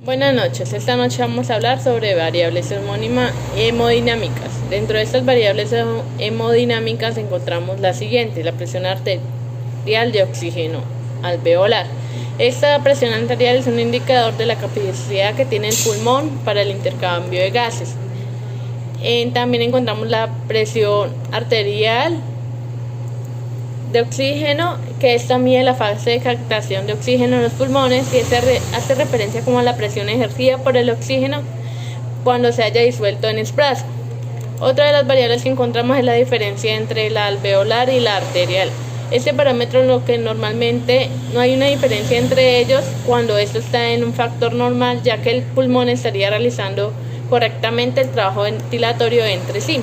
Buenas noches, esta noche vamos a hablar sobre variables hemodinámicas. Dentro de estas variables hemodinámicas encontramos la siguiente: la presión arterial de oxígeno alveolar. Esta presión arterial es un indicador de la capacidad que tiene el pulmón para el intercambio de gases. También encontramos la presión arterial de oxígeno, que esta mide la fase de captación de oxígeno en los pulmones y hace referencia como a la presión ejercida por el oxígeno cuando se haya disuelto en espasmo. Otra de las variables que encontramos es la diferencia entre la alveolar y la arterial. Este parámetro, en lo que normalmente no hay una diferencia entre ellos cuando esto está en un factor normal, ya que el pulmón estaría realizando correctamente el trabajo ventilatorio entre sí.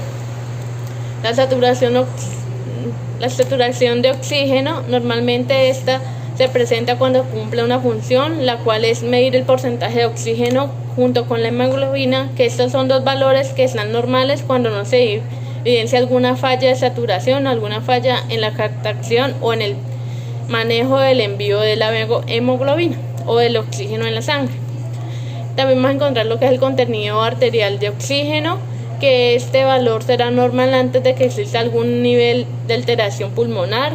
La saturación de oxígeno, normalmente esta se presenta cuando cumple una función, la cual es medir el porcentaje de oxígeno junto con la hemoglobina, que estos son dos valores que están normales cuando no se evidencia alguna falla de saturación, alguna falla en la captación o en el manejo del envío de la hemoglobina o del oxígeno en la sangre. También vamos a encontrar lo que es el contenido arterial de oxígeno, que este valor será normal antes de que exista algún nivel de alteración pulmonar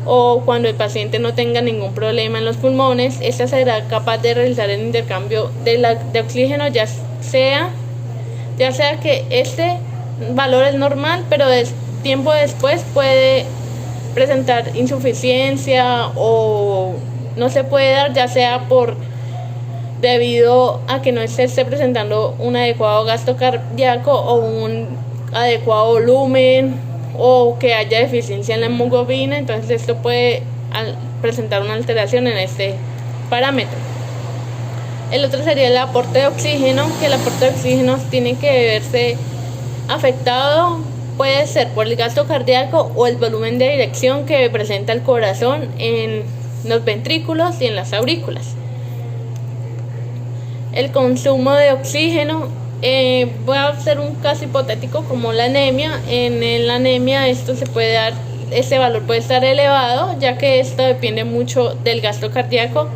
o cuando el paciente no tenga ningún problema en los pulmones. Esta será capaz de realizar el intercambio de oxígeno, ya sea que este valor es normal, pero tiempo después puede presentar insuficiencia o no se puede dar, ya sea debido a que no se esté presentando un adecuado gasto cardíaco o un adecuado volumen, o que haya deficiencia en la hemoglobina. Entonces esto puede presentar una alteración en este parámetro. El otro sería el aporte de oxígeno, que el aporte de oxígeno tiene que verse afectado, puede ser por el gasto cardíaco o el volumen de dirección que presenta el corazón en los ventrículos y en las aurículas. El consumo de oxígeno, voy a hacer un caso hipotético como la anemia. En la anemia este valor puede estar elevado, ya que esto depende mucho del gasto cardíaco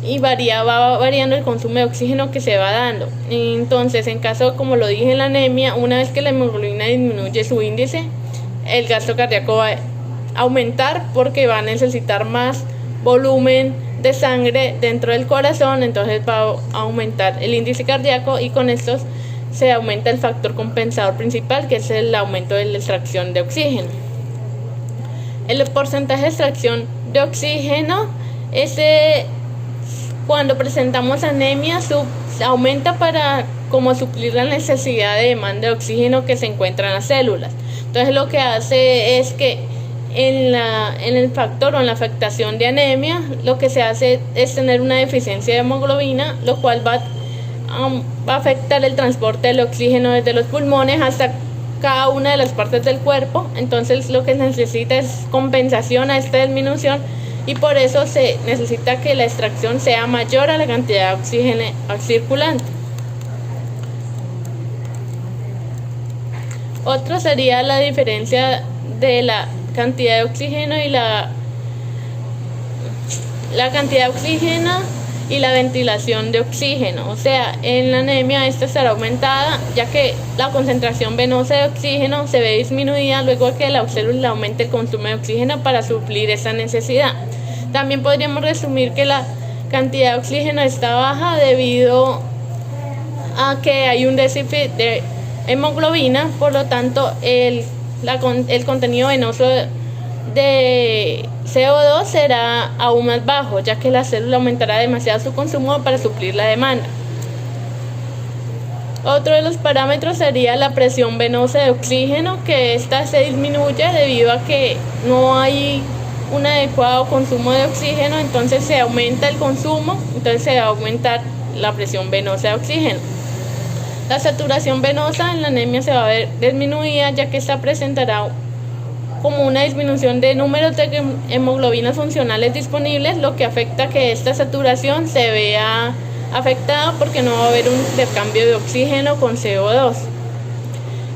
y va variando el consumo de oxígeno que se va dando. Entonces, en caso, como lo dije, en la anemia, una vez que la hemoglobina disminuye su índice, el gasto cardíaco va a aumentar porque va a necesitar más volumen de sangre dentro del corazón, entonces va a aumentar el índice cardíaco y con esto se aumenta el factor compensador principal, que es el aumento de la extracción de oxígeno. El porcentaje de extracción de oxígeno, cuando presentamos anemia, aumenta para como suplir la necesidad de demanda de oxígeno que se encuentra en las células. Entonces lo que hace es que en el factor o en la afectación de anemia, lo que se hace es tener una deficiencia de hemoglobina, lo cual va a afectar el transporte del oxígeno desde los pulmones hasta cada una de las partes del cuerpo. Entonces lo que se necesita es compensación a esta disminución y por eso se necesita que la extracción sea mayor a la cantidad de oxígeno circulante. Otro sería la diferencia de la cantidad de oxígeno y la cantidad de oxígeno y la ventilación de oxígeno. O sea, en la anemia esta estará aumentada, ya que la concentración venosa de oxígeno se ve disminuida luego de que la célula aumente el consumo de oxígeno para suplir esa necesidad. También podríamos resumir que la cantidad de oxígeno está baja debido a que hay un déficit de hemoglobina, por lo tanto el contenido venoso de CO2 será aún más bajo, ya que la célula aumentará demasiado su consumo para suplir la demanda. Otro de los parámetros sería la presión venosa de oxígeno, que esta se disminuye debido a que no hay un adecuado consumo de oxígeno, entonces se aumenta el consumo, entonces se va a aumentar la presión venosa de oxígeno. La saturación venosa en la anemia se va a ver disminuida, ya que esta presentará como una disminución de números de hemoglobinas funcionales disponibles, lo que afecta que esta saturación se vea afectada porque no va a haber un intercambio de oxígeno con CO2.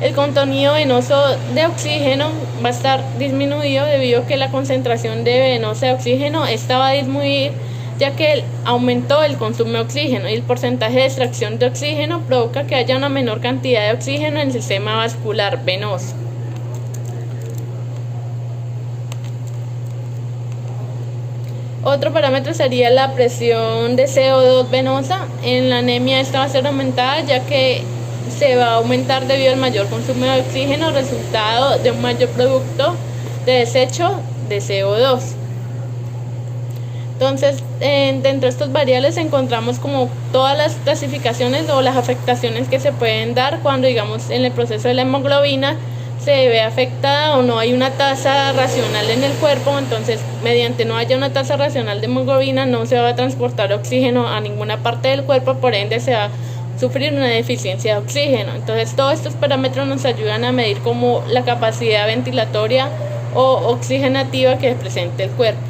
El contenido venoso de oxígeno va a estar disminuido debido a que la concentración venosa de oxígeno esta va a disminuir ya que aumentó el consumo de oxígeno y el porcentaje de extracción de oxígeno provoca que haya una menor cantidad de oxígeno en el sistema vascular venoso. Otro parámetro sería la presión de CO2 venosa. En la anemia esta va a ser aumentada, ya que se va a aumentar debido al mayor consumo de oxígeno, resultado de un mayor producto de desecho de CO2. Entonces, dentro de estas variables encontramos como todas las clasificaciones o las afectaciones que se pueden dar cuando, digamos, en el proceso de la hemoglobina se ve afectada o no hay una tasa racional en el cuerpo. Entonces, mediante no haya una tasa racional de hemoglobina, no se va a transportar oxígeno a ninguna parte del cuerpo, por ende se va a sufrir una deficiencia de oxígeno. Entonces, todos estos parámetros nos ayudan a medir como la capacidad ventilatoria o oxigenativa que presente el cuerpo.